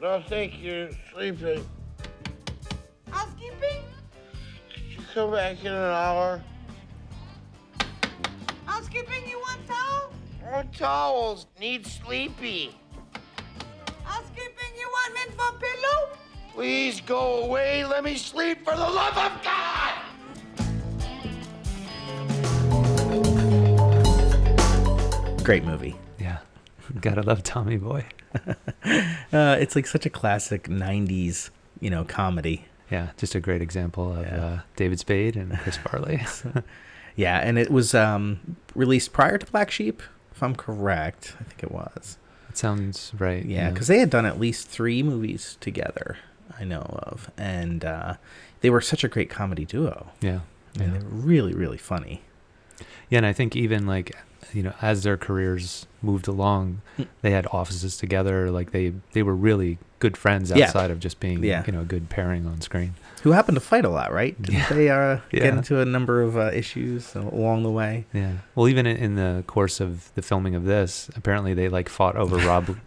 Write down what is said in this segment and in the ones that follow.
don't think you're sleeping. Housekeeping? Could you come back in an hour? Housekeeping, you want towel? More towels. Need sleepy. Housekeeping, you want mint for pillow? Please go away. Let me sleep for the love of God! Great movie. Yeah. Gotta love Tommy Boy. It's like such a classic 90s, comedy. Yeah, just a great example of David Spade and Chris Farley. Yeah, and it was released prior to Black Sheep, if I'm correct. I think it was. It sounds right. Yeah, because they had done at least 3 movies together, I know of. And they were such a great comedy duo. Yeah. And they were really, really funny. Yeah, and I think even like, as their careers moved along, they had offices together. Like they were really good friends outside of just being, a good pairing on screen. Who happened to fight a lot, right? Didn't they get into a number of issues along the way? Yeah. Well, even in the course of the filming of this, apparently they like fought over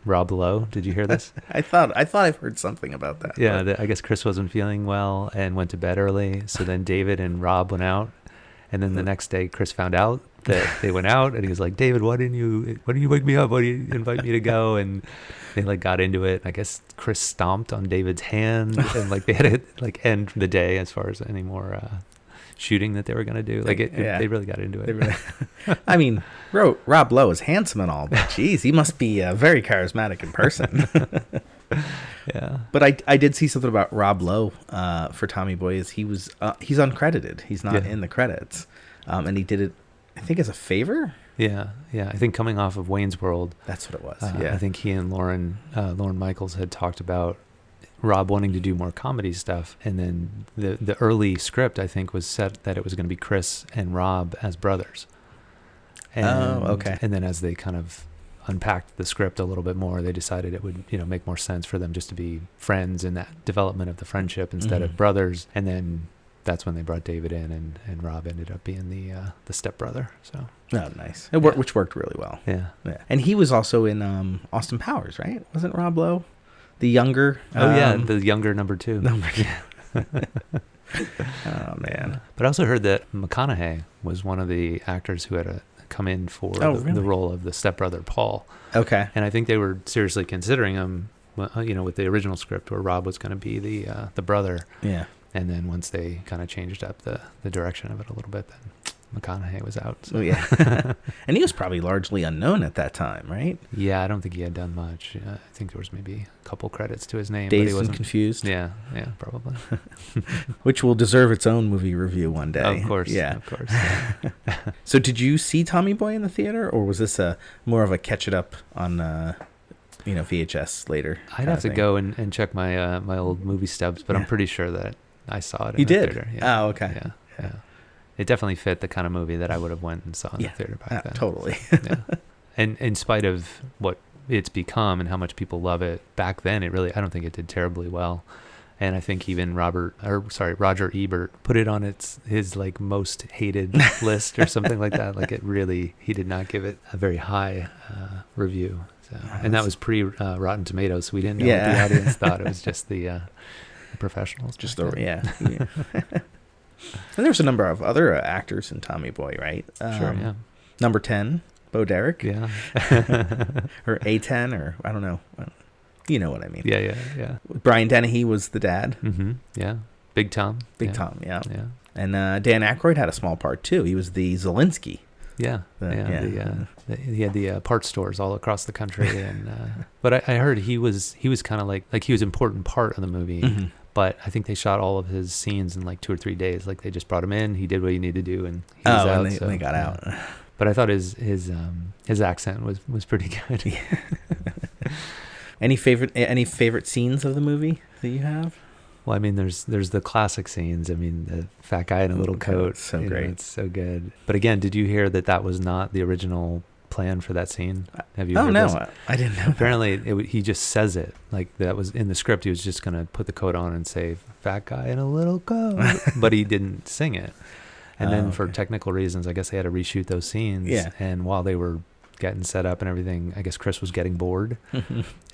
Rob Lowe. Did you hear this? I thought I've heard something about that. Yeah, I guess Chris wasn't feeling well and went to bed early. So then David and Rob went out, and then the next day Chris found out that they went out, and he was like, David, why didn't you wake me up? Why didn't you invite me to go? And they like got into it. I guess Chris stomped on David's hand, and like they had to like end the day as far as any more shooting that they were gonna do. Like they really got into it. I mean, Rob Lowe is handsome and all, but geez, he must be very charismatic in person. Yeah. But I did see something about Rob Lowe for Tommy Boy. He's uncredited. He's not in the credits, and he did it, I think, as a favor. Yeah. I think coming off of Wayne's World, that's what it was. I think he and Lauren Michaels had talked about Rob wanting to do more comedy stuff, and then the early script, I think, was set that it was going to be Chris and Rob as brothers. And, okay. And then as they kind of unpacked the script a little bit more, they decided it would make more sense for them just to be friends in that development of the friendship instead of brothers. And then that's when they brought David in, and Rob ended up being the stepbrother. So nice. Which worked really well. Yeah. And he was also in Austin Powers, right? Wasn't Rob Lowe the younger? The younger number 2. Oh man! But I also heard that McConaughey was one of the actors who had come in for the role of the stepbrother Paul. Okay. And I think they were seriously considering him, with the original script where Rob was going to be the brother. Yeah. And then once they kind of changed up the direction of it a little bit, then McConaughey was out. So. Oh, yeah. And he was probably largely unknown at that time, right? Yeah, I don't think he had done much. I think there was maybe a couple credits to his name. Dazed but he wasn't and Confused? Yeah, probably. Which will deserve its own movie review one day. Of course. Yeah. Of course. So did you see Tommy Boy in the theater, or was this more of a catch it up on VHS later? I'd have to go and check my my old movie stubs, but I'm pretty sure that I saw it in the theater. Yeah. Oh, okay. Yeah. It definitely fit the kind of movie that I would have went and saw in the theater back then. Totally. Yeah. And in spite of what it's become and how much people love it, back then I don't think it did terribly well. And I think even Roger Ebert put it on his like most hated list or something like that. Like he did not give it a very high review. So, and that was pre Rotten Tomatoes, so we didn't know what the audience thought. It was just the professionals. And there's a number of other actors in Tommy Boy, right? Sure, yeah. Number 10, Bo Derek. Yeah. Or A10, or I don't know. You know what I mean. Yeah. Brian Dennehy was the dad. Mm-hmm. Yeah. Big Tom. Tom, yeah. And Dan Aykroyd had a small part, too. He was the Zelensky. Yeah. He had the part stores all across the country. And but I heard he was kind of like he was an important part of the movie. Mm-hmm. But I think they shot all of his scenes in like 2 or 3 days. Like they just brought him in, he did what he needed to do, and he was out. And they got out. But I thought his accent was pretty good. Yeah. Any favorite scenes of the movie that you have? Well, I mean, there's the classic scenes. I mean, the fat guy in a little coat. So great. It's so good. But again, did you hear that was not the original plan for that scene? Have you heard this? I didn't know. Apparently he just says it like that was in the script. He was just going to put the coat on and say fat guy in a little coat, but he didn't sing it. And then for technical reasons, I guess they had to reshoot those scenes. Yeah. And while they were getting set up and everything, I guess Chris was getting bored,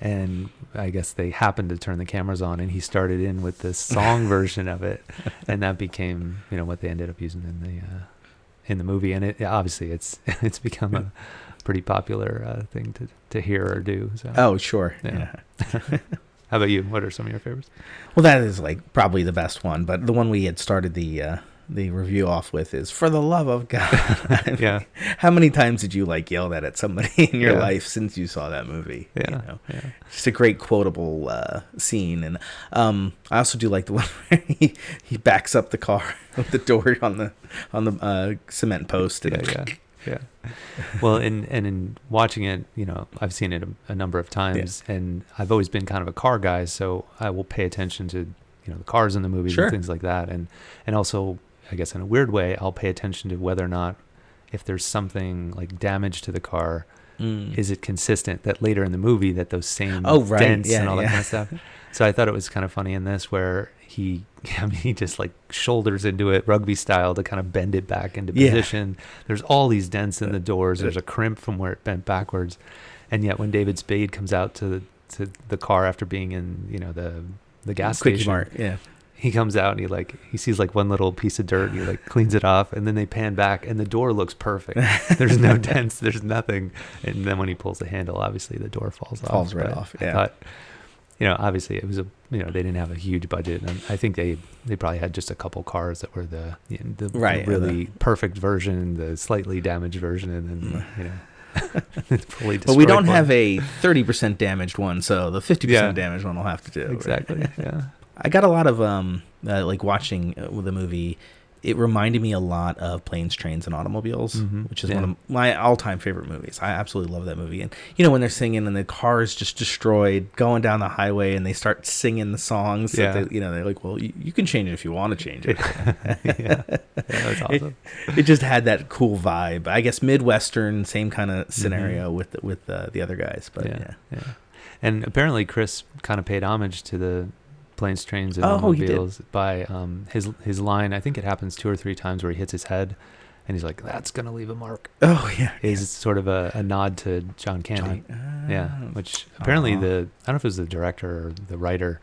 and I guess they happened to turn the cameras on, and he started in with this song version of it, and that became what they ended up using in the movie, and it obviously it's become a pretty popular thing to hear or do. So. Oh, sure. Yeah. How about you? What are some of your favorites? Well, that is like probably the best one, but the one we had started the review off with is "For the Love of God." Yeah. How many times did you like yell that at somebody in your life since you saw that movie? Yeah. Just a great quotable scene, and I also do like the one where he backs up the car with the door on the cement post. And Yeah. Well, and in watching it, I've seen it a number of times, and I've always been kind of a car guy, so I will pay attention to the cars in the movies and things like that, and also, I guess in a weird way, I'll pay attention to whether or not, if there's something like damage to the car, is it consistent that later in the movie that those same dents and all that kind of stuff. So I thought it was kind of funny in this where he just like shoulders into it rugby style to kind of bend it back into position. There's all these dents in the doors. There's a crimp from where it bent backwards. And yet when David Spade comes out to the car after being in, the gas Quickie station, Mart, he comes out and he sees like one little piece of dirt and he like cleans it off, and then they pan back and the door looks perfect. There's no dents, there's nothing. And then when he pulls the handle, obviously the door falls right off. I thought, obviously it was they didn't have a huge budget, and I think they probably had just a couple cars that were the really perfect version, the slightly damaged version, and then fully destroyed. But we don't have a 30% damaged one, so the 50% damaged one will have to do. Exactly. Right? Yeah. I got a lot of like watching the movie. It reminded me a lot of Planes, Trains, and Automobiles, which is one of my all-time favorite movies. I absolutely love that movie. And when they're singing and the car is just destroyed, going down the highway, and they start singing the songs. That they're like, well, you can change it if you want to change it. That's awesome. It just had that cool vibe. I guess Midwestern, same kind of scenario with the other guys. But yeah. And apparently Chris kind of paid homage to the Planes, Trains, and Automobiles by his line. I think it happens 2 or 3 times where he hits his head and he's like, "That's gonna leave a mark." Oh yeah, is sort of a nod to John Candy. Which apparently I don't know if it was the director or the writer,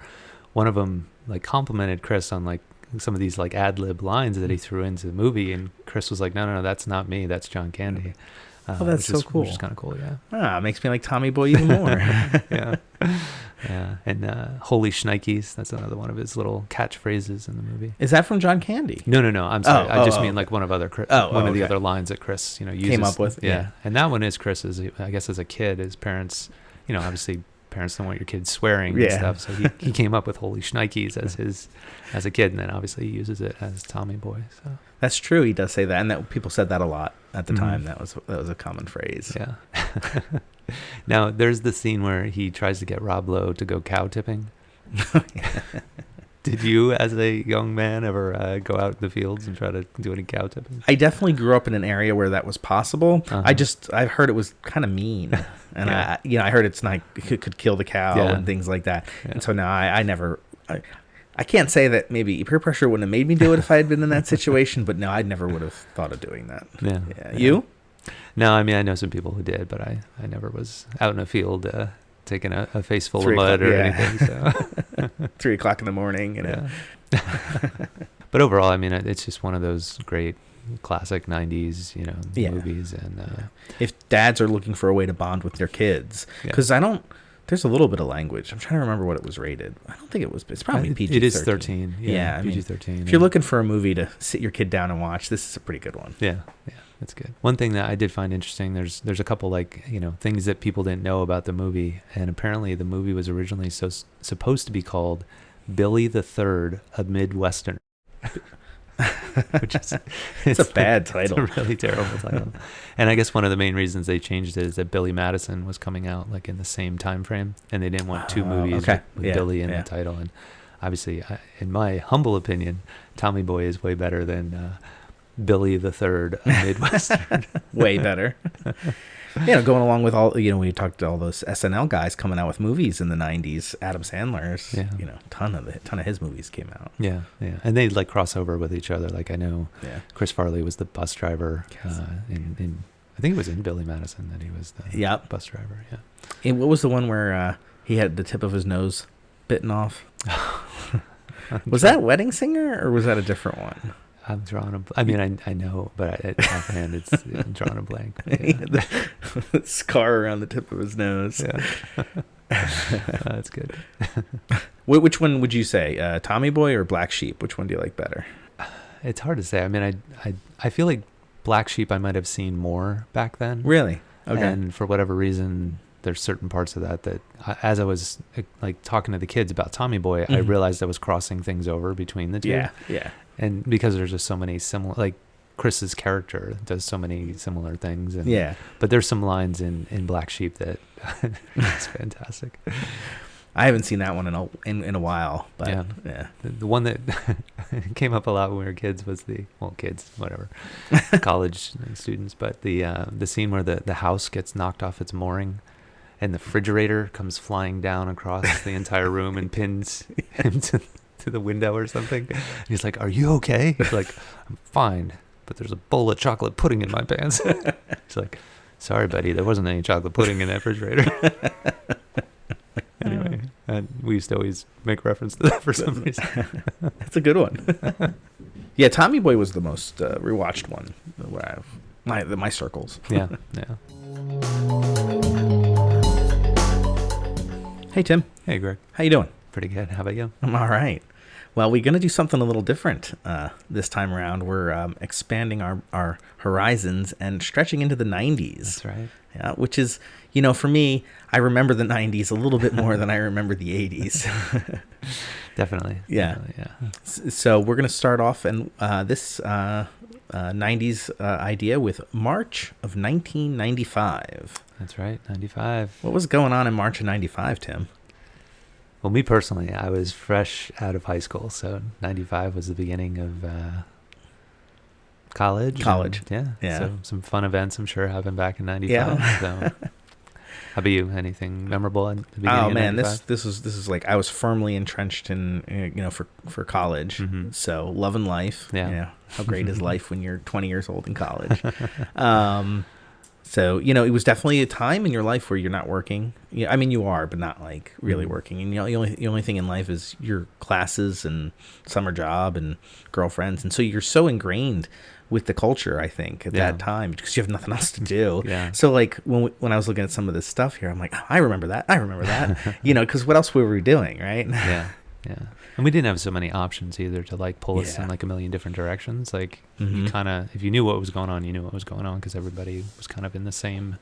one of them like complimented Chris on like some of these like ad lib lines that he threw into the movie, and Chris was like, no, that's not me, that's John Candy. That's so cool. Which is kind of cool, yeah. It makes me like Tommy Boy even more. Yeah. And holy shnikes, that's another one of his little catchphrases in the movie. Is that from John Candy? No, I'm sorry. I just mean like one of the other lines that Chris, uses. Came up with. Yeah. And that one is Chris's, I guess as a kid, his parents, obviously parents don't want your kids swearing and stuff. So he came up with holy shnikes as a kid, and then obviously he uses it as Tommy Boy. So that's true. He does say that, and that people said that a lot at the time. That was a common phrase. Yeah. Now there's the scene where he tries to get Rob Lowe to go cow tipping. Did you, as a young man, ever go out in the fields and try to do any cow tipping? I definitely grew up in an area where that was possible. I heard it was kind of mean, and I heard it's not, it could kill the cow and things like that. Yeah. And so now I can't say that maybe peer pressure wouldn't have made me do it if I had been in that situation, but no, I never would have thought of doing that. Yeah. You? No, I mean, I know some people who did, but I never was out in a field taking a face full of mud or anything. So 3:00 in the morning, But overall, I mean, it's just one of those great classic 90s, movies. And if dads are looking for a way to bond with their kids, because there's a little bit of language. I'm trying to remember what it was rated. I don't think it was. It's probably PG-13. It is 13. Yeah, PG-13. If you're looking for a movie to sit your kid down and watch, this is a pretty good one. Yeah, that's good. One thing that I did find interesting, there's a couple things that people didn't know about the movie, and apparently the movie was originally supposed to be called Billy the Third, a Midwesterner. Which is it's a bad title. It's a really terrible title. And I guess one of the main reasons they changed it is that Billy Madison was coming out like in the same time frame, and they didn't want 2 movies with Billy in the title. And obviously, in my humble opinion, Tommy Boy is way better than Billy the Third, a Midwestern. Way better. Going along with all, we talked to all those SNL guys coming out with movies in the 90s. Adam Sandler's, ton of his movies came out. Yeah. And they like cross over with each other. Like I know Chris Farley was the bus driver in I think it was in Billy Madison that he was the Yep. bus driver. Yeah. And what was the one where he had the tip of his nose bitten off? Was that Wedding Singer, or was that a different one? I'm drawing I mean, I know, but offhand, I'm drawing a blank. He had the scar around the tip of his nose. Yeah. That's good. Which one would you say, Tommy Boy or Black Sheep? Which one do you like better? It's hard to say. I mean, I feel like Black Sheep I might have seen more back then. Really? Okay. And for whatever reason, there's certain parts of that as I was like talking to the kids about Tommy Boy, I realized I was crossing things over between the two. Yeah, yeah. And because there's just so many similar, like Chris's character does so many similar things. And, yeah. But there's some lines in Black Sheep that is fantastic. I haven't seen that one in a while, but yeah. The one that came up a lot when we were kids was college students, but the scene where the house gets knocked off its mooring and the refrigerator comes flying down across the entire room and pins him to the window or something. And he's like, "Are you okay?" He's like, "I'm fine, but there's a bowl of chocolate pudding in my pants." He's like, "Sorry, buddy, there wasn't any chocolate pudding in that refrigerator." Anyway, and we used to always make reference to that for some reason. That's a good one. Yeah, Tommy Boy was the most rewatched one. Where my circles. Yeah. Hey Tim. Hey Greg. How you doing? Pretty good. How about you? I'm all right. Well, we're going to do something a little different this time around. We're expanding our horizons and stretching into the 90s. That's right. Yeah, which is, for me, I remember the 90s a little bit more than I remember the 80s. Definitely. Yeah. Definitely, yeah. So we're going to start off in this 90s idea with March of 1995. That's right, 95. What was going on in March of 95, Tim? Well, me personally, I was fresh out of high school, so 95 was the beginning of college. Yeah. So some fun events, I'm sure, happened back in 95. Yeah. So, how about you? Anything memorable at the beginning of 95? this is like I was firmly entrenched in for college. Mm-hmm. So loving life. Yeah. How great is life when you're 20 years old in college? So, it was definitely a time in your life where you're not working. Yeah, I mean, you are, but not like really working. And the only thing in life is your classes and summer job and girlfriends. And so you're so ingrained with the culture, I think, at that time, because you have nothing else to do. Yeah. So like when I was looking at some of this stuff here, I'm like, oh, I remember that. Because what else were we doing, right? Yeah. Yeah. And we didn't have so many options either to like pull us in like a million different directions. Like you kind of, if you knew what was going on, you knew what was going on because everybody was kind of in the same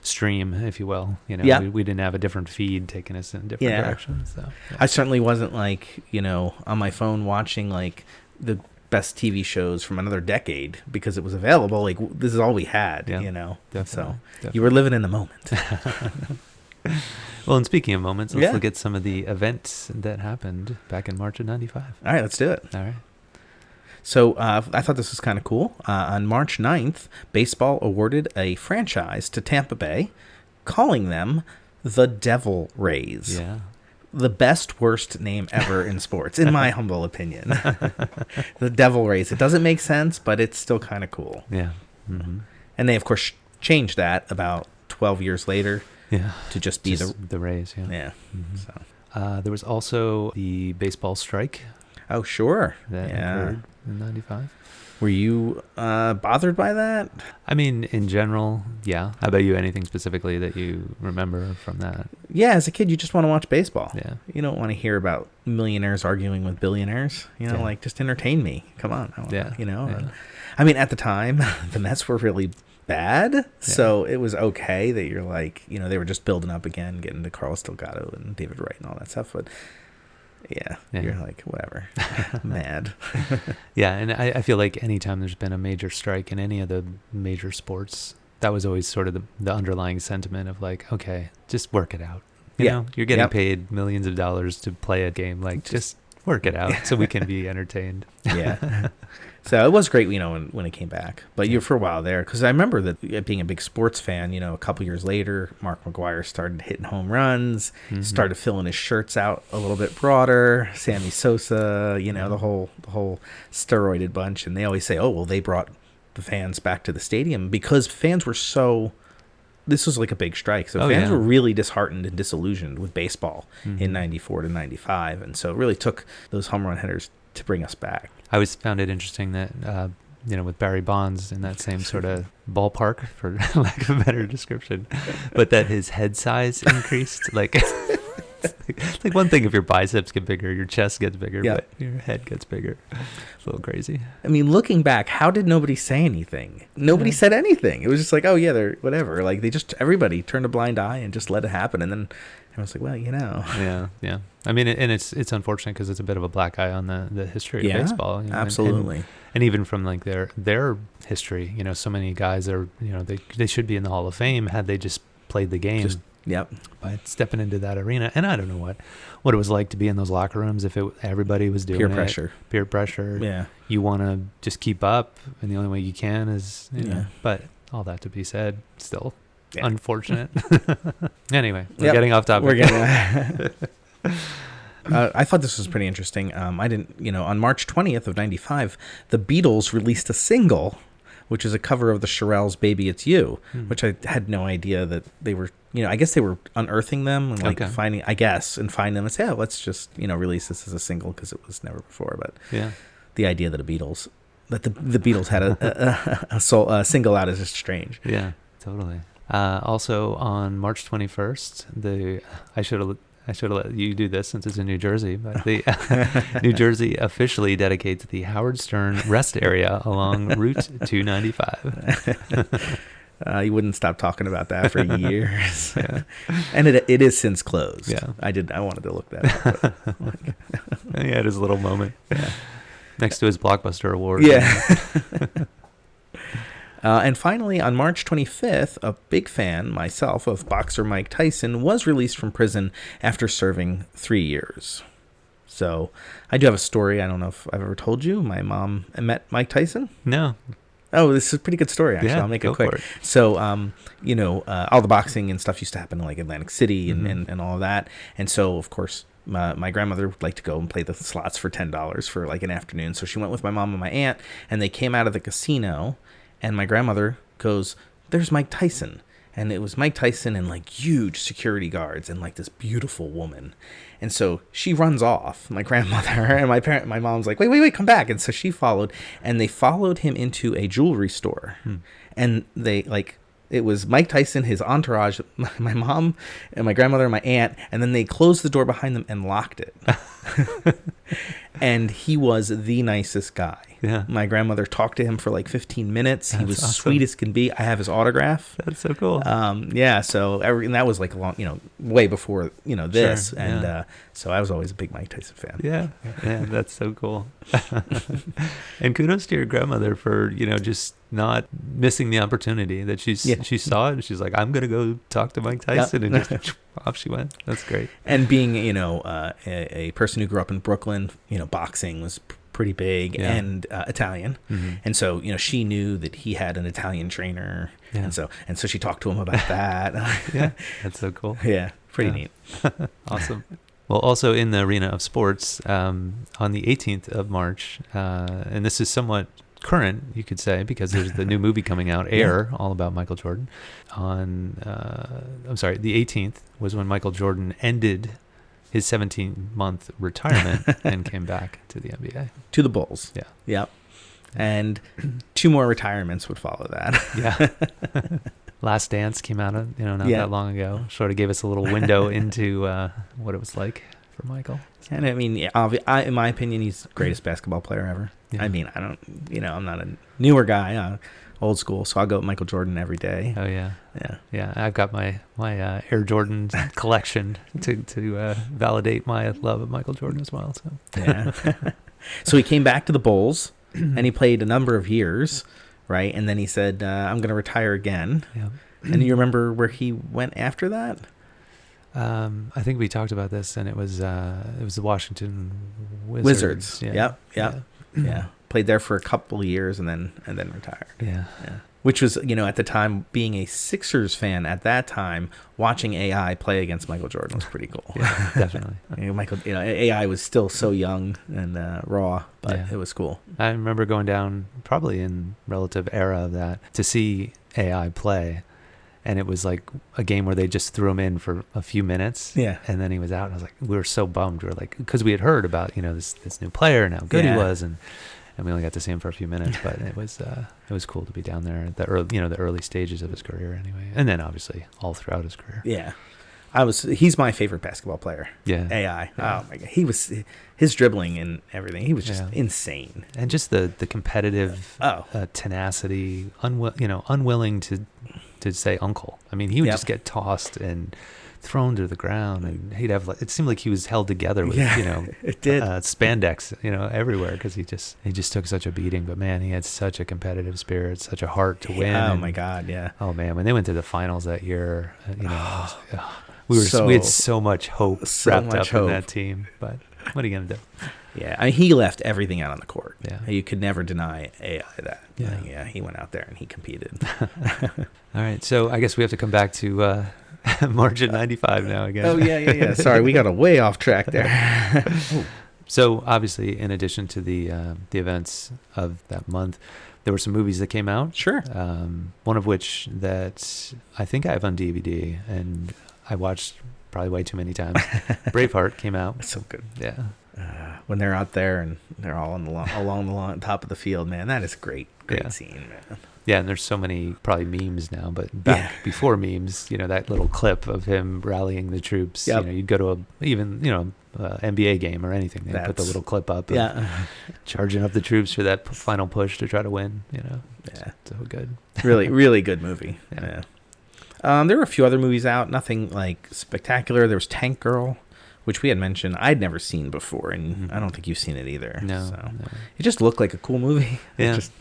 stream, if you will. We didn't have a different feed taking us in different directions. So I certainly wasn't like, on my phone watching like the best TV shows from another decade because it was available. Like this is all we had, Definitely, so you were living in the moment. Well, and speaking of moments, let's look at some of the events that happened back in March of 95. All right, let's do it. All right. So I thought this was kind of cool. On March 9th, baseball awarded a franchise to Tampa Bay, calling them the Devil Rays. Yeah. The best, worst name ever in sports, in my humble opinion. The Devil Rays. It doesn't make sense, but it's still kind of cool. Yeah. Mm-hmm. And they, of course, changed that about 12 years later. Yeah, to just be the Rays. Yeah. Mm-hmm. So there was also the baseball strike. Oh, sure. That occurred in 95. Were you bothered by that? I mean, in general, yeah. How about you? Anything specifically that you remember from that? Yeah, as a kid, you just want to watch baseball. Yeah. You don't want to hear about millionaires arguing with billionaires. Like just entertain me. Come on. I mean, at the time, the Mets were really bad, so it was okay that you're like, they were just building up again, getting to Carlos Delgado and David Wright and all that stuff, but you're like, whatever. Mad. Yeah, and I feel like anytime there's been a major strike in any of the major sports, that was always sort of the underlying sentiment of like, okay, just work it out. You know, you're getting paid millions of dollars to play a game, like just work it out so we can be entertained. Yeah. So it was great, when it came back. But you're for a while there, because I remember that being a big sports fan, a couple years later, Mark McGwire started hitting home runs, started filling his shirts out a little bit broader. Sammy Sosa, the whole steroided bunch, and they always say, oh, well, they brought the fans back to the stadium because fans were so. This was like a big strike, so fans were really disheartened and disillusioned with baseball in '94 to '95, and so it really took those home run hitters to bring us back. I always found it interesting that with Barry Bonds in that same sort of ballpark, for lack of a better description, but that his head size increased. Like one thing if your biceps get bigger, your chest gets bigger, but your head gets bigger. It's a little crazy. I mean, looking back, how did nobody say anything? Nobody said anything. It was just like, oh yeah, they're whatever. Like everybody turned a blind eye and just let it happen. And then I was like, well, Yeah. I mean, and it's unfortunate because it's a bit of a black eye on the history of baseball. Absolutely. And even from like their history, so many guys are, they should be in the Hall of Fame had they just played the game. By stepping into that arena. And I don't know what it was like to be in those locker rooms if everybody was doing peer pressure. Yeah. You want to just keep up, and the only way you can is, but all that to be said, still unfortunate. Anyway, we're getting off topic. We're getting I thought this was pretty interesting. I didn't, on March 20th of 95, the Beatles released a single, which is a cover of the Shirelles' Baby It's You, which I had no idea that they were, I guess they were unearthing them and finding them and say, let's just, release this as a single because it was never before. But the idea that the Beatles had a single out is just strange. Yeah, totally. Also on March 21st, I should have let you do this since it's in New Jersey, but the New Jersey officially dedicates the Howard Stern rest area along Route 295. You wouldn't stop talking about that for years. And it is since closed. Yeah. I wanted to look that up. But, he had his little moment next to his Blockbuster award. Yeah. And finally, on March 25th, a big fan, myself, of boxer Mike Tyson was released from prison after serving 3 years. So I do have a story. I don't know if I've ever told you. My mom met Mike Tyson. No. Oh, this is a pretty good story, actually. I'll make it quick. So, all the boxing and stuff used to happen in like Atlantic City and all of that. And so, of course, my grandmother would like to go and play the slots for $10 for like an afternoon. So she went with my mom and my aunt, and they came out of the casino. And my grandmother goes, "There's Mike Tyson." And it was Mike Tyson and like huge security guards and like this beautiful woman. And so she runs off, my grandmother, and my mom's like, wait, come back. And so she followed, and they followed him into a jewelry store. And they it was Mike Tyson, his entourage, my mom and my grandmother and my aunt, and then they closed the door behind them and locked it. And he was the nicest guy. Yeah. My grandmother talked to him for like 15 minutes. He was awesome. Sweet as can be. I have his autograph. That's so cool. So and that was like a long, way before, this. Sure, and so I was always a big Mike Tyson fan. Yeah, that's so cool. And kudos to your grandmother for, just not missing the opportunity that she saw it, and she's like, I'm going to go talk to Mike Tyson, and just off she went. That's great. And being, a person who grew up in Brooklyn, boxing was pretty big and Italian. And so, she knew that he had an Italian trainer. And so she talked to him about that. Yeah, that's so cool. Yeah, pretty neat. Awesome. Well, also in the arena of sports, on the 18th of March, and this is somewhat current, you could say, because there's the new movie coming out, Air, all about Michael Jordan. The 18th was when Michael Jordan ended his 17-month retirement and came back to the NBA. To the Bulls. Yeah. Yep. And 2 more retirements would follow that. Yeah. Last Dance came out, not that long ago. Sort of gave us a little window into what it was like for Michael. And I mean, in my opinion, he's the greatest basketball player ever. Yeah. I mean, I don't, I'm not a newer guy, old school, so I'll go with Michael Jordan every day. Oh yeah. Yeah. Yeah. I've got my Air Jordan collection to validate my love of Michael Jordan as well. So yeah. So he came back to the Bulls and he played a number of years, right? And then he said, I'm going to retire again. Yeah. And you remember where he went after that? I think we talked about this, and it was the Washington Wizards. Yeah. Yep. Yeah. Played there for a couple of years and then retired. Yeah. Which was, at the time, being a Sixers fan at that time, watching AI play against Michael Jordan was pretty cool. Yeah, definitely. AI was still so young and raw, but it was cool. I remember going down, probably in relative era of that, to see AI play. And it was like a game where they just threw him in for a few minutes. Yeah. And then he was out. And I was like, we were so bummed. We were like, because we had heard about, this new player and how good he was. And we only got to see him for a few minutes, but it was cool to be down there at the early stages of his career anyway. And then obviously all throughout his career. Yeah. He's my favorite basketball player. Yeah. AI. Yeah. Oh my God. His dribbling and everything. He was just insane. And just the competitive tenacity, unwilling to say uncle. I mean, he would just get tossed and thrown to the ground, and he'd have it seemed like he was held together with it did spandex everywhere, because he just took such a beating. But man, he had such a competitive spirit, such a heart to win. Oh my God, oh man, when they went to the finals that year, we had so much hope wrapped up in that team. But what are you gonna do? Yeah, I mean, he left everything out on the court. Yeah, you could never deny AI that. Yeah, he went out there and he competed. All right, so I guess we have to come back to March of '95 now again. Oh yeah. Sorry, we got way off track there. So obviously, in addition to the events of that month, there were some movies that came out. Sure. One of which that I think I have on DVD and I watched probably way too many times. Braveheart came out. It's so good. Yeah. When they're out there and they're all along the lawn, top of the field, man, that is great scene, man. Yeah, and there's so many probably memes now, but back before memes, that little clip of him rallying the troops. Yep. You'd go to NBA game or anything, they put the little clip up. Of charging up the troops for that final push to try to win. Yeah, so good. Really, really good movie. Yeah. There were a few other movies out, nothing like spectacular. There was Tank Girl, which we had mentioned I'd never seen before, and I don't think you've seen it either. No, It just looked like a cool movie. Yeah. Just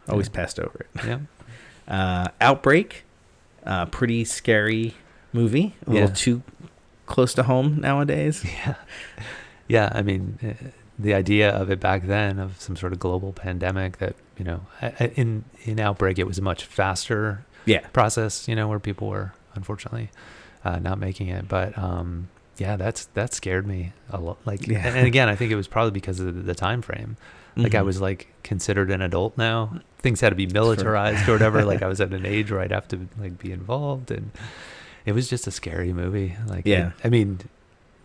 always passed over it. Yeah. Outbreak, pretty scary movie. A little too close to home nowadays. Yeah. Yeah, I mean, the idea of it back then, of some sort of global pandemic that, in Outbreak, it was a much faster process, where people were unfortunately not making it. But that scared me a lot. And again, I think it was probably because of the time frame. I was considered an adult now. Things had to be militarized or whatever. I was at an age where I'd have to be involved, and it was just a scary movie. I mean,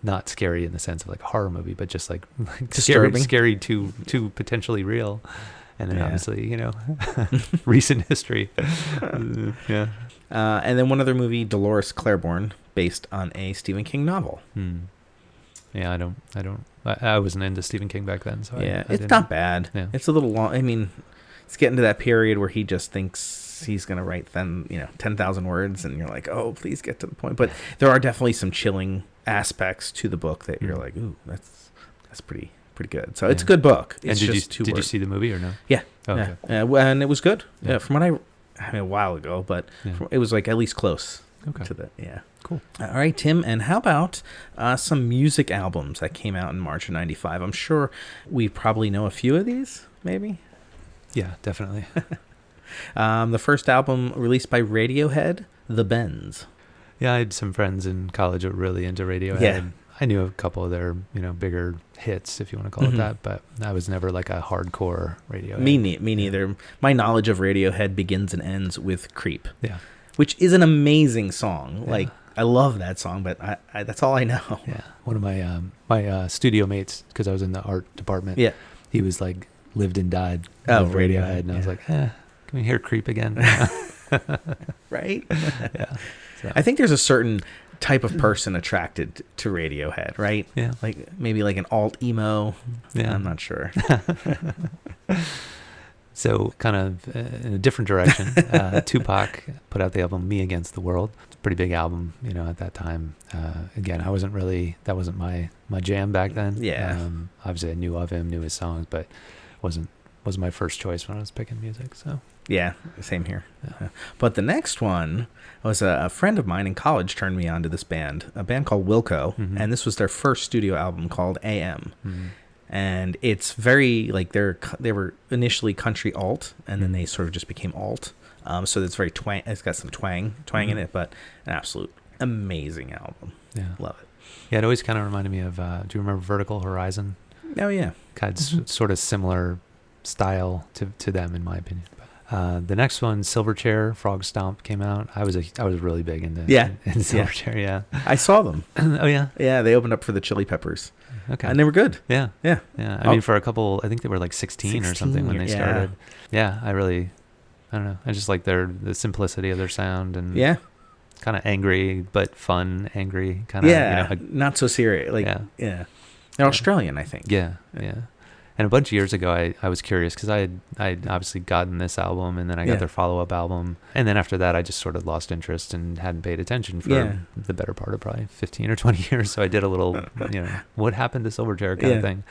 not scary in the sense of a horror movie, but just scary to potentially real. And then obviously, recent history. Yeah. And then one other movie, Dolores Claiborne, based on a Stephen King novel. Yeah, I wasn't into Stephen King back then, so it's not bad. Yeah. It's a little long. I mean, it's getting to that period where he just thinks he's gonna write 10,000 words, and you're like, oh, please get to the point. But there are definitely some chilling aspects to the book that you're like, ooh, that's pretty good. So it's a good book. It's did you see the movie or no? Yeah. Oh, okay. And it was good. Yeah. From what I mean, a while ago, but it was at least close to that. Yeah. Cool. All right, Tim. And how about some music albums that came out in March of '95? I'm sure we probably know a few of these, maybe. Yeah, definitely. The first album released by Radiohead, The Bends. Yeah, I had some friends in college that were really into Radiohead. Yeah. I knew a couple of their, bigger hits, if you want to call it that, but I was never a hardcore Radiohead. Me neither. My knowledge of Radiohead begins and ends with Creep. Yeah. Which is an amazing song. Yeah. I love that song, but I that's all I know. Yeah. One of my my studio mates, because I was in the art department. Yeah. He was lived and died with Radiohead, and I was like, can we hear Creep again? Right? Yeah. So. I think there's a certain type of person attracted to Radiohead, right? Yeah. Maybe an alt emo. Yeah. I'm not sure. So kind of in a different direction, Tupac put out the album Me Against the World. It's a pretty big album, at that time. Again, that wasn't my jam back then. Yeah. Obviously I knew of him, knew his songs, but wasn't my first choice when I was picking music. So yeah, same here. Yeah. But the next one was a friend of mine in college turned me on to this band, a band called Wilco, and this was their first studio album called AM. And it's very they were initially country alt, and then they sort of just became alt. So it's very twang. It's got some twang in it, but an absolute amazing album. Yeah. Love it. Yeah, it always kind of reminded me of, do you remember Vertical Horizon? Oh, yeah. Kind of sort of similar style to them, in my opinion. The next one, Silverchair, Frog Stomp, came out. I was really big into Silverchair. Yeah, I saw them. Oh yeah, yeah. They opened up for the Chili Peppers. Okay, and they were good. Yeah. I mean, for a couple, I think they were like 16 or something when they started. Yeah, I don't know. I just like the simplicity of their sound and kind of angry but fun, angry kind of. Yeah, not so serious. Like they're Australian, I think. Yeah. And a bunch of years ago, I was curious because I had obviously gotten this album, and then I got their follow-up album. And then after that, I just sort of lost interest and hadn't paid attention for the better part of probably 15 or 20 years. So I did a little, what happened to Silverchair kind of thing.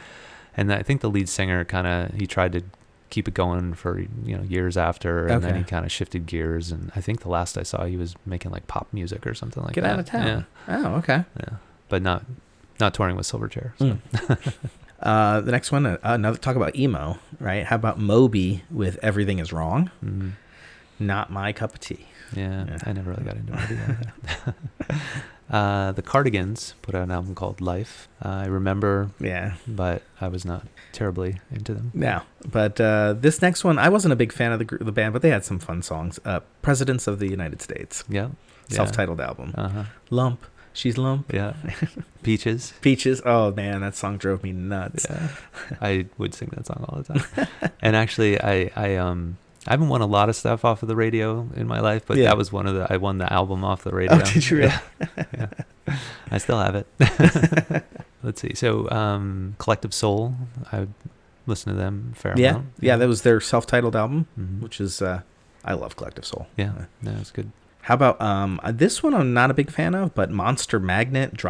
And I think the lead singer he tried to keep it going for, years after, and then he kind of shifted gears. And I think the last I saw, he was making like pop music or something like that. Get out of town. Yeah. Oh, okay. Yeah. But not touring with Silverchair. So. The next one, another talk about emo, right? How about Moby with Everything Is Wrong? Mm-hmm. Not my cup of tea. Yeah. I never really got into Moby. The Cardigans put out an album called Life. I remember, but I was not terribly into them. No, but this next one, I wasn't a big fan of the band, but they had some fun songs. Presidents of the United States. Yeah. Self-titled album. Lump. She's lump. Yeah. Peaches. Oh man, that song drove me nuts. Yeah. I would sing that song all the time. And actually, I haven't won a lot of stuff off of the radio in my life, but that was I won the album off the radio. Oh, did you really? Yeah. I still have it. Let's see. So, Collective Soul, I listened to them a fair amount. Yeah, that was their self-titled album, which is, I love Collective Soul. Yeah, it's good. How about this one I'm not a big fan of, but Monster Magnet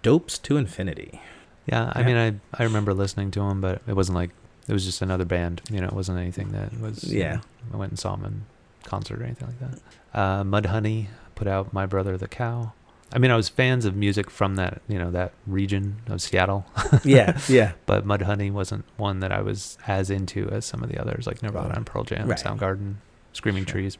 Dopes to Infinity. Yeah, I mean, I remember listening to them, but it wasn't like, it was just another band. It wasn't anything that was, I went and saw them in concert or anything like that. Mudhoney put out My Brother the Cow. I mean, I was fans of music from that, that region of Seattle. Yeah. But Mudhoney wasn't one that I was as into as some of the others, like Nirvana and Pearl Jam, Soundgarden. Screaming Trees.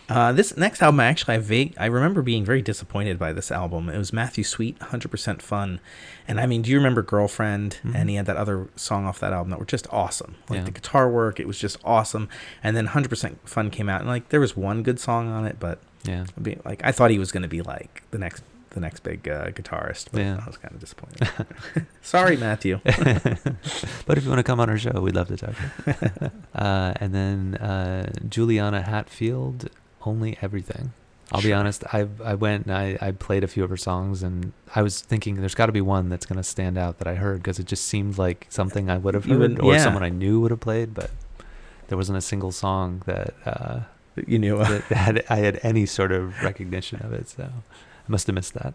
This next album, actually, I remember being very disappointed by this album. It was Matthew Sweet, 100% Fun. And I mean, do you remember Girlfriend? Mm-hmm. And he had that other song off that album that were just awesome. Like the guitar work, it was just awesome. And then 100% Fun came out, and like there was one good song on it, but I thought he was going to be like the next big guitarist, but I was kind of disappointed. Sorry, Matthew. But if you want to come on our show, we'd love to talk to you. And then Juliana Hatfield, Only Everything. I'll be honest, I went and I played a few of her songs, and I was thinking there's got to be one that's going to stand out that I heard, because it just seemed like something I would have heard or someone I knew would have played, but there wasn't a single song that you knew that I had any sort of recognition of it, so I must have missed that.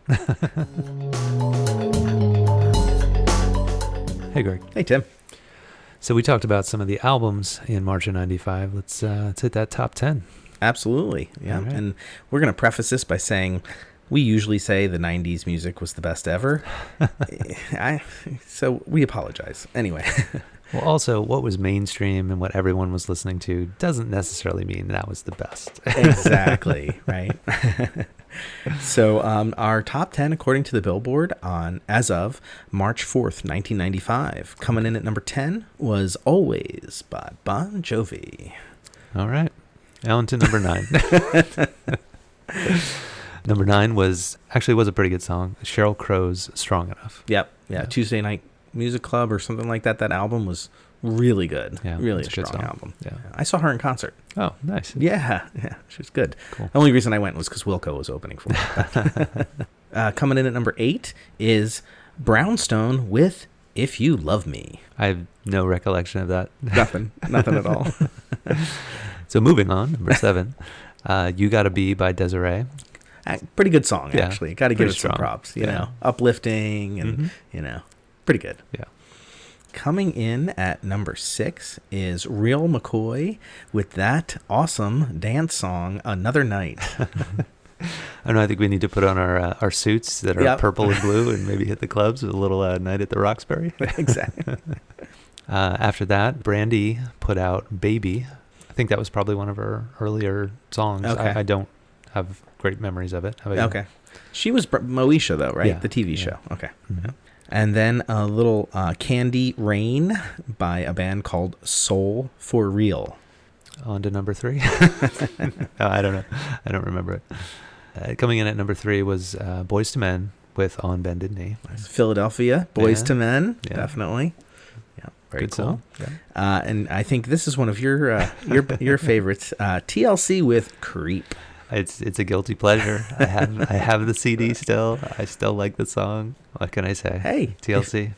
Hey, Greg. Hey, Tim. So we talked about some of the albums in March of '95. Let's hit that top 10. Absolutely. Yeah. Right. And we're going to preface this by saying we usually say the 90s music was the best ever. So we apologize. Anyway. Well, also, what was mainstream and what everyone was listening to doesn't necessarily mean that was the best. Exactly. Right. So our top 10, according to the Billboard, as of March 4th, 1995, coming in at number 10 was Always by Bon Jovi. All right. On to number 9. Number 9 was a pretty good song, Sheryl Crow's Strong Enough. Yep. Yeah. Tuesday Night Music Club or something like that. That album was really good. Yeah, really a strong album. Yeah. I saw her in concert. Oh, nice. Yeah, she was good. Cool. The only reason I went was because Wilco was opening for her. Coming in at number 8 is Brownstone with If You Love Me. I have no recollection of that. Nothing at all. So moving on, number 7, You Gotta Be by Desiree. Pretty good song, actually. Got to give it some props. You know, uplifting and, pretty good. Yeah. Coming in at number 6 is Real McCoy with that awesome dance song, Another Night. I don't know. I think we need to put on our suits that are purple and blue and maybe hit the clubs with a little Night at the Roxbury. Exactly. After that, Brandy put out Baby. I think that was probably one of her earlier songs. Okay. I don't have great memories of it. How about you? Okay. She was Moesha, though, right? Yeah. The TV Yeah. show. Okay. Mhm. Yeah. And then a little Candy Rain by a band called Soul for Real. On to number 3. No, I don't know. I don't remember it. Coming in at number 3 was Boyz II Men with On Bended Knee. Philadelphia, Boys Yeah. to Men, Yeah. definitely. Yeah, very Good cool. song. Yeah. And I think this is one of your favorites, TLC with Creep. It's a guilty pleasure. I have the CD still. I still like the song. What can I say? Hey. TLC.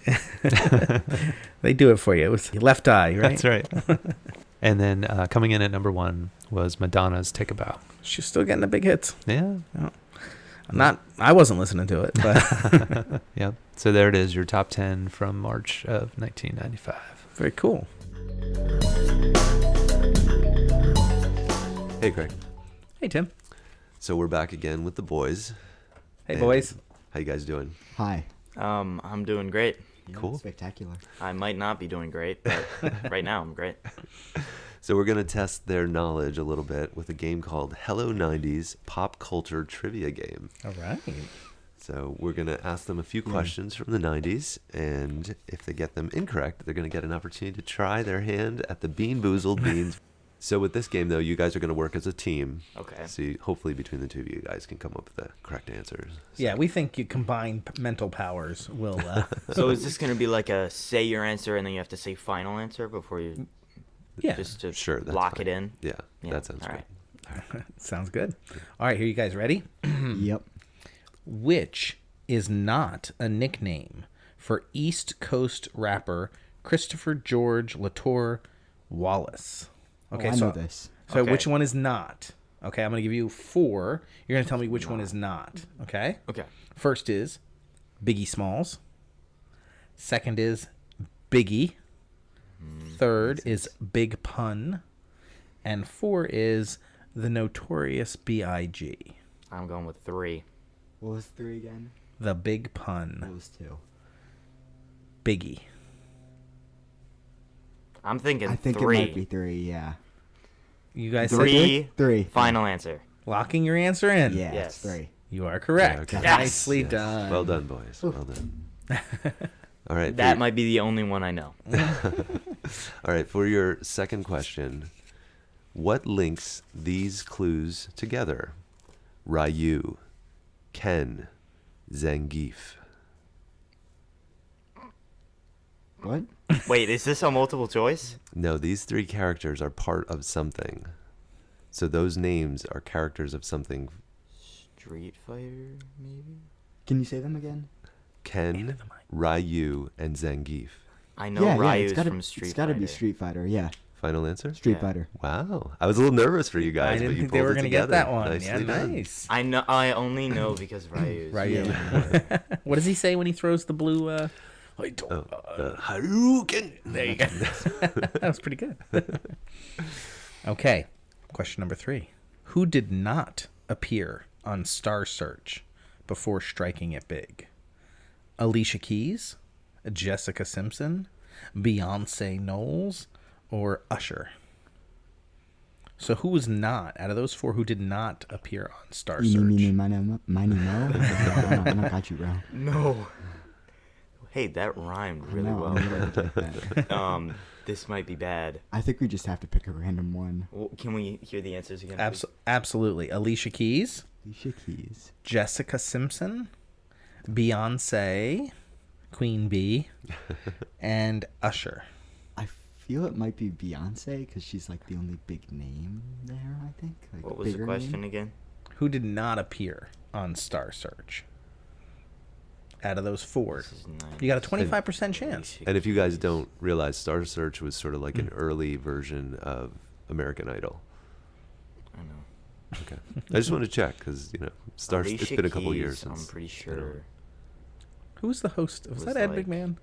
They do it for you. It was Left Eye, right? That's right. And then coming in at number 1 was Madonna's Take a Bow. She's still getting the big hits. Yeah. I wasn't listening to it, but Yep. So there it is, your top 10 from March of 1995. very cool. Hey, Craig. Hey, Tim. So we're back again with the boys. Hey, And boys. How you guys doing? Hi. I'm doing great. Yeah, Cool. Spectacular. I might not be doing great, but right now I'm great. So we're going to test their knowledge a little bit with a game called Hello 90s Pop Culture Trivia Game. All right. So we're going to ask them a few questions from the 90s, and if they get them incorrect, they're going to get an opportunity to try their hand at the Bamboozled beans. So with this game, though, you guys are going to work as a team. Okay. So hopefully between the two of you guys can come up with the correct answers. Yeah, we think you combine mental powers will. So is this gonna be like a say your answer and then you have to say final answer before you Yeah, just to Sure, that's lock fine. it in? Yeah, Yeah, that sounds all great. right. sounds good. All right, here you guys ready? Yep. Which is not a nickname for East Coast rapper Christopher George Latour Wallace? Okay, I so know this. So Okay. which one is not? Okay, I'm going to give you 4. You're going to tell me which one is not. Okay? Okay. First is Biggie Smalls. Second is Biggie. Third is Big Pun. And 4 is the Notorious B.I.G. I'm going with 3. What was 3 again? The Big What Pun. was 2? Biggie. I'm thinking I think 3. it might be 3, yeah. You guys said 3. 3. Final answer. locking your answer in? Yeah, Yes. it's 3. You are correct. Yeah, okay. Yes. Nicely Yes. done. Well done, boys. Well done. All right. That might be the only one I know. All right, for your second question, what links these clues together? Ryu, Ken, Zangief. What? Wait, is this a multiple choice? No, these 3 characters are part of something. So those names are characters of something. Street Fighter, maybe? Can you say them again? Ken, Ryu, and Zangief. I know yeah, Ryu's it's gotta, from Street It's gotta Fighter. be Street Fighter, yeah. Final answer? Street Yeah. Fighter. Wow. I was a little nervous for you guys, I didn't but you think pulled they were it going to get together. that one. Nicely Yeah, done. nice. I know. I only know because Ryu's. Ryu. Yeah. What does he say when he throws the blue? Oh, the Hadouken. There you go. That was pretty good. Okay, question number 3. Who did not appear on Star Search before striking it big? Alicia Keys, Jessica Simpson, Beyonce Knowles, or Usher? So who was not, out of those 4, who did not appear on Star Search? Mini, miny, mo. I don't got you, bro. No. Hey, that rhymed really I know, well. I'm really good at that. This might be bad. I think we just have to pick a random one. Well, can we hear the answers again? please? Absolutely. Alicia Keys, Alicia Keys. Jessica Simpson, Beyonce, Queen Bee, and Usher. I feel it might be Beyonce because she's like the only big name there, I think. Like, What was the bigger question name. again? Who did not appear on Star Search? Out of those 4, This is nice. you got a 25% chance. And if you guys don't realize, Star Search was sort of like an early version of American Idol. I know. Okay. I just want to check because, it's Alicia been a couple Keys, years since. I'm pretty sure. Who was the host? Was Was that Ed like- McMahon?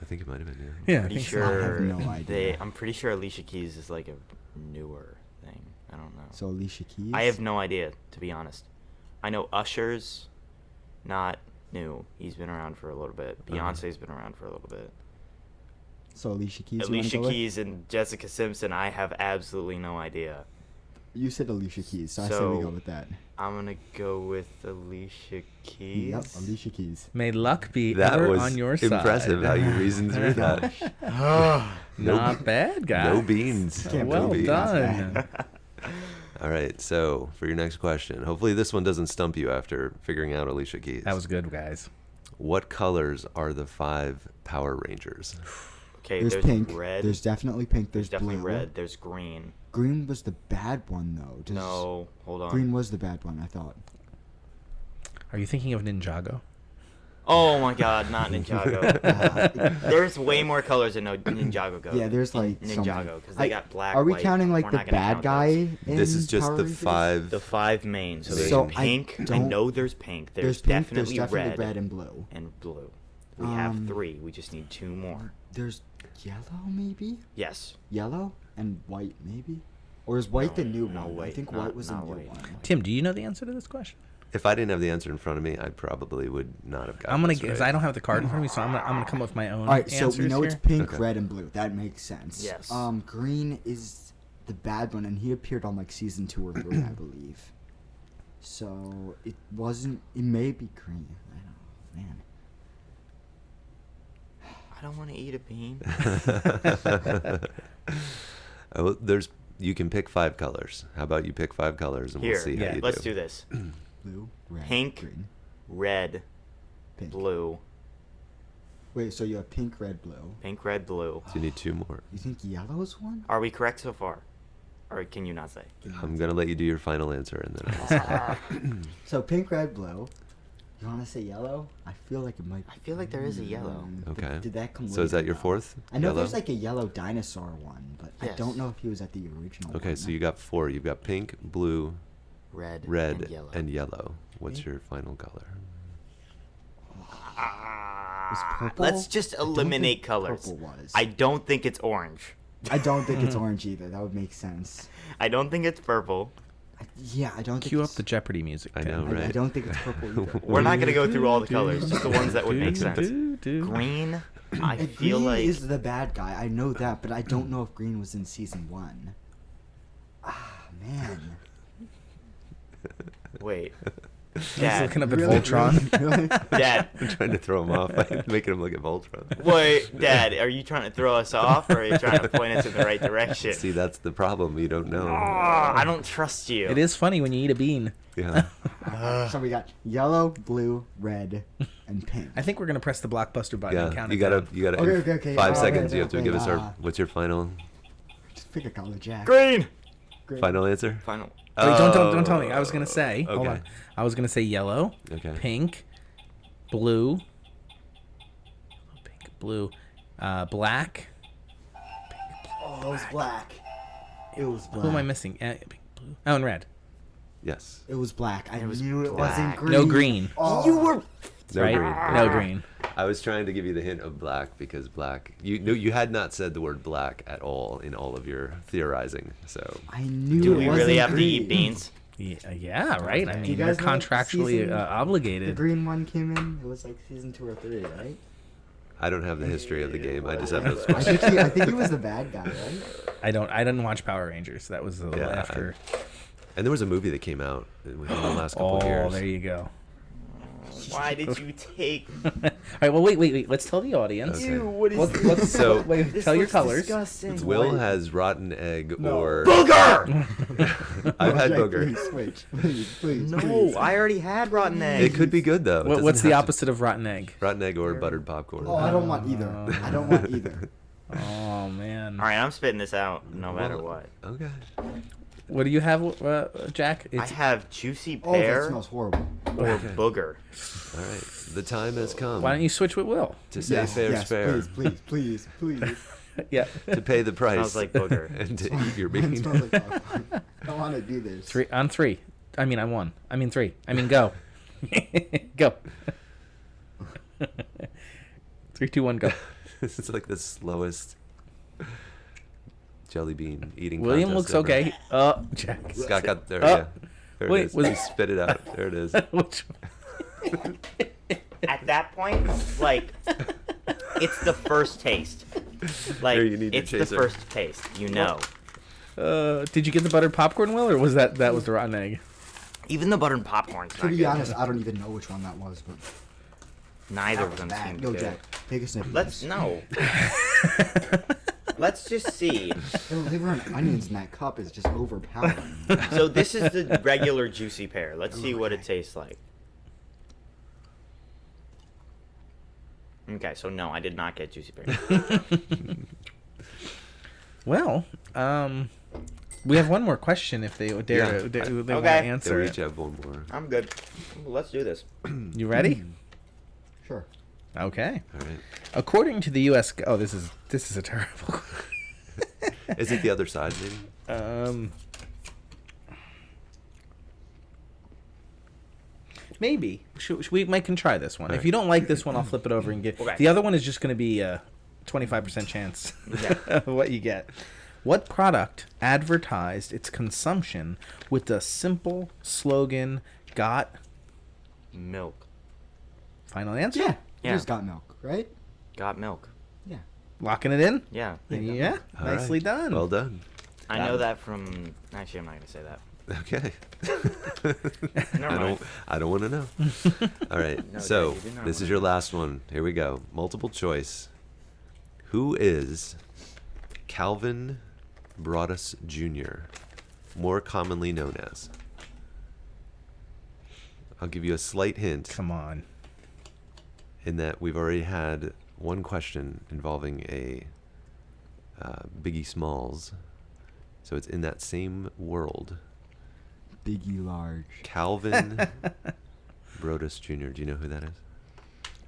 I think it might have been, Yeah, I Pretty think so. sure. I have no idea. I'm pretty sure Alicia Keys is like a newer thing. I don't know. So Alicia Keys. I have no idea, to be honest. I know Usher's not new. He's been around for a little bit. Beyonce's been around for a little bit. So Alicia Keys. Alicia Keys and Jessica Simpson. I have absolutely no idea. You said Alicia Keys, so I say we go with that. I'm gonna go with Alicia Keys. Yep, Alicia Keys. May luck be That ever was on your impressive side. how you reasoned through that. Not bad, guys. No beans. Can't Well no beans. done. All right, so for your next question, hopefully this one doesn't stump you after figuring out Alicia Keys. That was good, guys. What colors are the 5 Power Rangers? Okay, There's there's pink. red. There's definitely pink. There's There's definitely blue. red. There's green. Green was the bad one, though. No, hold on. Green was the bad one, I thought. Are you thinking of Ninjago? Oh my God, not Ninjago. There's way more colors in Ninjago. Yeah, there's like Ninjago because they got black. Are we white. counting like We're the not gonna bad count guy? those. In This is just Power the Rangers? 5. The 5 mains. So there's So I pink. I don't- know there's pink. There's, pink, definitely, there's definitely red and blue. and blue. We have Um, 3. We just need 2 more. There's yellow, maybe? Yes. Yellow and white, maybe? Or is white No, the new no, one? I white, think not- white was the not new white. one. Tim, do you know the answer to this question? If I didn't have the answer in front of me, I probably would not have gotten I'm gonna this because right. I don't have the card in front of me, so I'm gonna come up with my own. All right, so we answers know it's here. pink, Okay. red, and blue. That makes sense. Yes. Green is the bad one, and he appeared on like season 2 or 3, I believe. So it wasn't. It may be green. I don't know, man. I don't want to eat a bean. Oh, you can pick 5 colors. How about you pick 5 colors and Here, we'll see how you let's do. do this. Blue, red, Pink. green, Red, pink. blue, Wait, so you have pink, red, blue. pink, red, blue. So you need 2 more. You think yellow's one? Are we correct so far? Or can you not say? I'm gonna let you do your final answer and then I'll say. So pink, red, blue. You want to say yellow? I feel like it might. I feel like there is a yellow. But Okay. Did that come? So is that later, your though? 4th? I know Yellow? there's like a yellow dinosaur one, but I Yes. don't know if he was at the original. Okay, one. so you got 4. You've got pink, blue, Red, red, and yellow. and yellow. What's Pink? your final color? Was purple? Let's just I don't think eliminate colors. Purple was. I don't think it's orange. I don't think it's orange either. That would make sense. I don't think it's purple. Yeah, I don't think. Cue up it's- the Jeopardy music. I Tim. know, I right? don't think it's purple either. We're not gonna go through all the colors, just the ones that would make Do, sense. do, do. Green, I And feel green like is the bad guy. I know that, but I don't know if green was in season 1. Ah, man. wait. He's Dad, looking up at Really? Voltron. Really? Dad, I'm trying to throw him off by making him look at Voltron. wait, Dad, are you trying to throw us off, or are you trying to point us in the right direction? See, that's the problem. You don't know. Ah, I don't trust you. It is funny when you eat a bean. Yeah. So we got yellow, blue, red, and pink. I think we're gonna press the blockbuster button and Yeah. count You it gotta. down. You gotta. Okay, in okay. 5 Okay, seconds. You have to okay, give us our. What's your final? Just pick a color, Jack. Green. Great. Final answer? Final. Wait, don't tell me. I was gonna say. Hold Okay. on. I was gonna say yellow, Okay. pink, blue, black. Oh, it was black. It was black. Who am I missing? Pink, blue. Oh, and red. Yes. It was black. I It was knew it black. wasn't green. No green. Oh. You were. No right? green. No green. I was trying to give you the hint of black because black. You had not said the word black at all in all of your theorizing. So I knew Do it we wasn't really have to green. eat beans? Yeah, right. I Do mean, you you're guys know what contractually season The obligated. green one came in. It was like season 2 or 3, right? I don't have the history of the game. I just have those I questions. think he was the bad guy, right? I didn't watch Power Rangers. That was Yeah, after. And there was a movie that came out within the last couple Oh, of years. there you go. Why did you take? All right. Well, wait. Let's tell the audience. Okay. Ew, what is Let's, this? let's So- wait, This tell your looks colors. Disgusting. Will has rotten egg or Booger. I've had Jack, booger. Please switch. Please. No, please. I already had rotten egg. It could be good though. It What's doesn't the have to- opposite of rotten egg? Rotten egg or buttered popcorn. Oh, I don't want either. I don't want either. Oh man. All right, I'm spitting this out no matter Well, what. Okay. What do you have, Jack? I have juicy Oh, that pear smells horrible. or Okay. booger. All right. The time has come Why don't you switch with Will? to say fair's fair, Please. Yeah. to pay the price, Smells like booger. and to eat your It bean. smells like popcorn. I don't want to do this. Three on three. I mean, I won. I mean, three. I mean, go. Go. 3, 2, 1, go. This is like the slowest jelly bean eating. William contest looks ever. okay. Jack. Scott got there. Oh. Yeah. There Wait, it is. was- He spit it out. There it is. Which? At that point, like, it's the first taste. Like, Here, you need your it's the chaser. first taste, you know. Did you get the buttered popcorn, Will, or was that was the rotten egg? Even the buttered popcorn's To not be good. honest, I don't even know which one that was, but Neither that of was them bad. seemed Yo, good. Jack, take a sniff. Let's no. Let's just see. The liver and onions in that cup is just overpowering. So this is the regular juicy pear. Let's see what it tastes like. Okay, so no, I did not get juicy pear. Well, we have one more question if they dare Yeah. they want to Okay. They answer each it. have one more. I'm good. Let's do this. You ready? Sure. Okay. All right. According to the U.S. Oh, this is a terrible. Is it the other side, maybe? Maybe we might can try this one. If you don't like this one, I'll flip it over and get. Okay. The other one is just going to be a 25% chance Yeah. of what you get. What product advertised its consumption with the simple slogan "Got"? Milk. Final answer. Yeah. Yeah. You just got milk, right? Got milk. Yeah. Locking it in. Yeah. Yeah. All Nicely right. done. Well done. I know that from. Actually, I'm not gonna say that. Okay. Never mind. I don't want to know. All right. No, So Jack, you do not this is wanna your know. last one. Here we go. Multiple choice. Who is Calvin Broadus Jr., more commonly known as? I'll give you a slight hint Come on. in that we've already had one question involving a Biggie Smalls. So it's in that same world. Biggie large. Calvin Broadus Jr. Do you know who that is?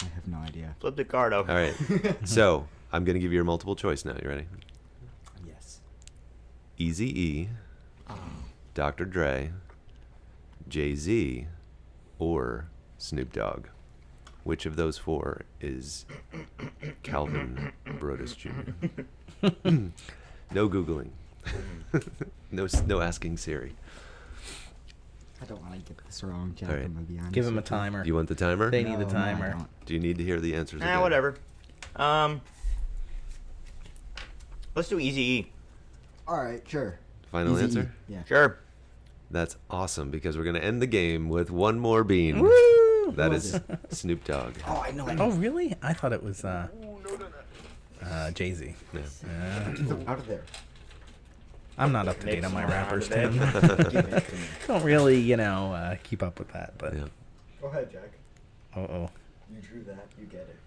I have no idea. Flip the card over. All right. So I'm going to give you your multiple choice now. You ready? Yes. Eazy-E, Dr. Dre, Jay-Z, or Snoop Dogg. Which of those four is Calvin Broadus Jr.? No Googling. No asking Siri. I don't want to get this wrong, Jack. All right. I'm gonna be honest. Give him a with you. timer. Do you want the timer? They need the No, I timer. don't. Do you need to hear the answers Nah, again? whatever. Let's do Easy E. All right, sure. Final Easy E. answer? Yeah. Sure. That's awesome because we're going to end the game with one more bean. Woo! That Who is was Snoop Dogg. Oh, I know. Oh, really? I thought it was Jay-Z. Yeah. Out of there. I'm not up to date Makes on my one rappers, out of Tim. Give it to me. Don't really, keep up with that. But Yeah. Go ahead, Jack. uh-oh. You drew that. You get it.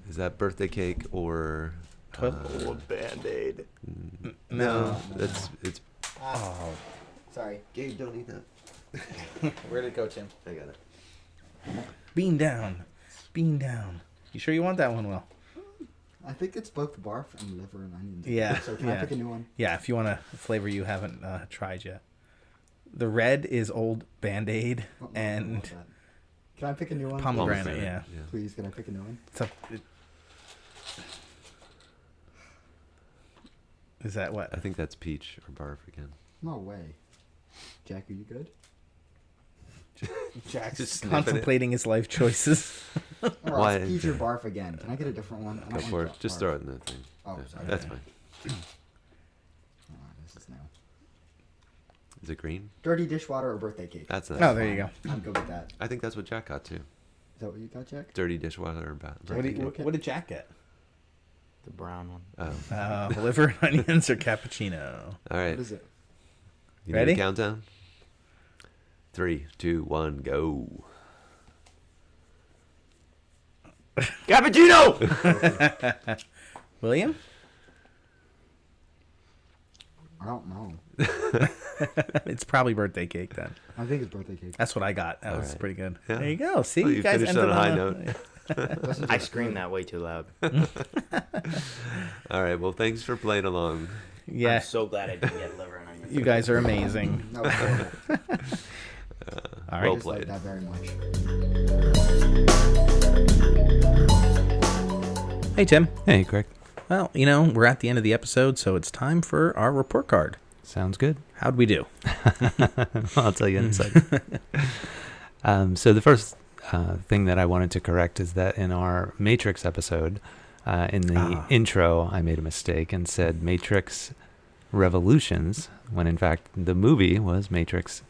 Is that birthday cake or... Oh, Band-Aid. No. It's... Oh. Sorry. Gabe, don't eat that. Where'd it go, Tim? I got it. Bean down. Bean down. You sure you want that one, Will? I think it's both barf and liver and onions. Yeah, So can I yeah. pick a new one? Yeah, if you want a flavor you haven't tried yet. The red is old Band-Aid, Oh, no, I don't and want that. Can I pick a new one? pomegranate, yeah. Please, can I pick a new one? Is that what? I think that's peach or barf again. No way. Jack, are you good? Jack's Just sniffing contemplating his life choices. Or Why- else peach or barf again. Can I get a different one? I Go don't for want it. Just barf. throw it in the thing. Oh, Yeah, sorry. That's fine. Oh, this is new. Is it green? Dirty dishwater or birthday cake? That's not. Oh, there you go. I'm good with that. I think that's what Jack got too. Is that what you got, Jack? Dirty dishwater or birthday cake. What did Jack get? The brown one. Oh. Liver and onions or cappuccino? All right. What is it? You Ready? need a countdown? 3, 2, 1, go. Cappuccino! William? I don't know. It's probably birthday cake then. I think it's birthday cake. That's what I got. That All was right. pretty good. Yeah. There you go. See, Well, you you guys finished ended on a high note. Doesn't I taste screamed good. that way too loud. All right. Well, thanks for playing along. Yeah, I'm so glad I didn't get liver and onions. you guys are amazing. That was horrible. All Well right. Just like played. that very much. Hey, Tim. Hey, Greg. Well, we're at the end of the episode, so it's time for our report card. Sounds good. How'd we do? I'll tell you in a second. So the first thing that I wanted to correct is that in our Matrix episode, In the intro, I made a mistake and said Matrix Revolutions, when in fact the movie was Matrix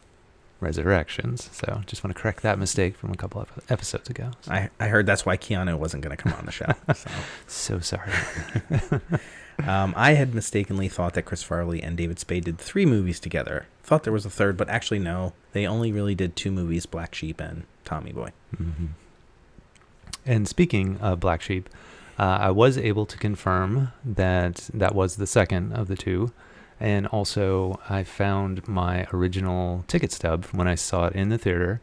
Resurrections. So just want to correct that mistake from a couple of episodes ago. I heard that's why Keanu wasn't going to come on the show. So sorry. I had mistakenly thought that Chris Farley and David Spade did 3 movies together. Thought there was a third, but actually no. They only really did 2 movies, Black Sheep and Tommy Boy. Mm-hmm. And speaking of Black Sheep, I was able to confirm that that was the second of the 2. And also, I found my original ticket stub from when I saw it in the theater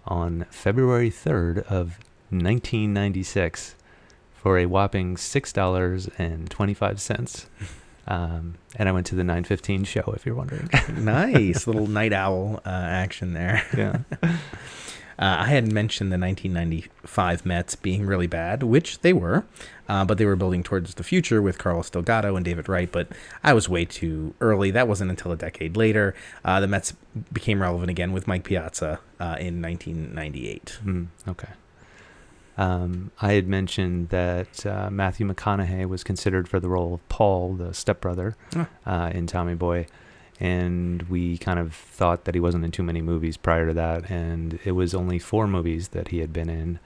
on February 3rd of 1996 for a whopping $6.25. And I went to the 9:15 show, if you're wondering. Nice. Little night owl action there. Yeah. I had mentioned the 1995 Mets being really bad, which they were, but they were building towards the future with Carlos Delgado and David Wright, but I was way too early. That wasn't until a decade later. The Mets became relevant again with Mike Piazza in 1998. Okay. I had mentioned that Matthew McConaughey was considered for the role of Paul, the stepbrother, in Tommy Boy. And we kind of thought that he wasn't in too many movies prior to that. And it was only 4 movies that he had been in.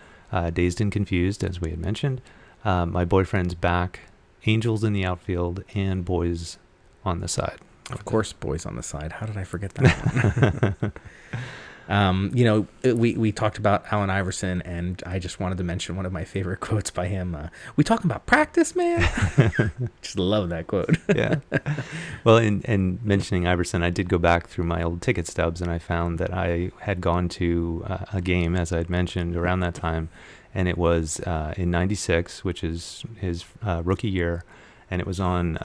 Dazed and Confused, as we had mentioned. My Boyfriend's Back, Angels in the Outfield, and Boys on the Side. Of course, Boys on the Side. How did I forget that one? We talked about Allen Iverson, and I just wanted to mention one of my favorite quotes by him. We talking about practice, man? Just love that quote. Yeah. Well, in mentioning Iverson, I did go back through my old ticket stubs, and I found that I had gone to a game, as I had mentioned, around that time, and it was in 96, which is his rookie year, and it was on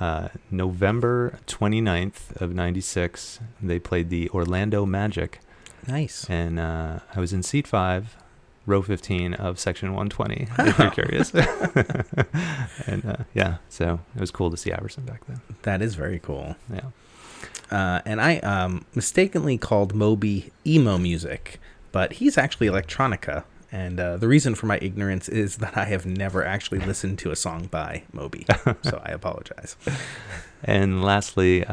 November 29th of 96. They played the Orlando Magic. Nice. And I was in seat 5, row 15 of section 120, if you're curious. And so it was cool to see Iverson back then. That is very cool. Yeah. And I mistakenly called Moby emo music, but he's actually electronica. And the reason for my ignorance is that I have never actually listened to a song by Moby. So I apologize. And lastly,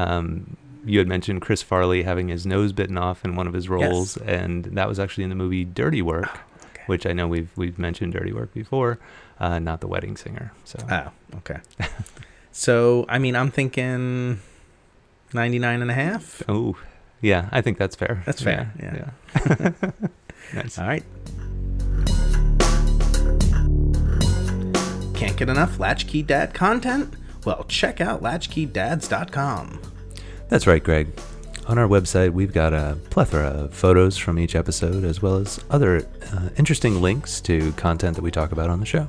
you had mentioned Chris Farley having his nose bitten off in one of his roles, yes. And that was actually in the movie Dirty Work, which I know we've mentioned Dirty Work before, not The Wedding Singer. So. Oh, okay. So, I mean, I'm thinking 99.5. Oh, yeah, I think that's fair. That's fair. Yeah. Nice. All right. Can't get enough Latch-Key Dad content? Well, check out latchkeydads.com. That's right, Greg. On our website, we've got a plethora of photos from each episode, as well as other interesting links to content that we talk about on the show.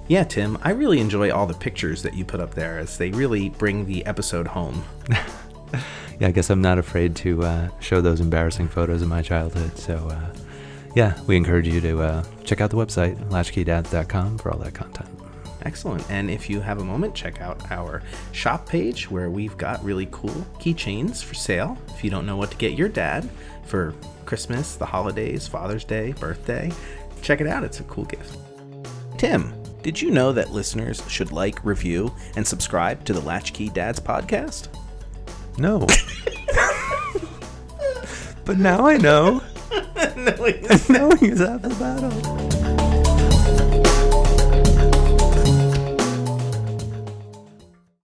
Yeah, Tim, I really enjoy all the pictures that you put up there, as they really bring the episode home. Yeah, I guess I'm not afraid to show those embarrassing photos of my childhood. So, we encourage you to check out the website, latchkeydads.com, for all that content. Excellent. And if you have a moment, check out our shop page where we've got really cool keychains for sale. If you don't know what to get your dad for Christmas, the holidays, Father's Day, birthday, check it out. It's a cool gift. Tim, did you know that listeners should like, review, and subscribe to the Latch-Key Dads podcast? No. But now I know. Knowing is half the battle.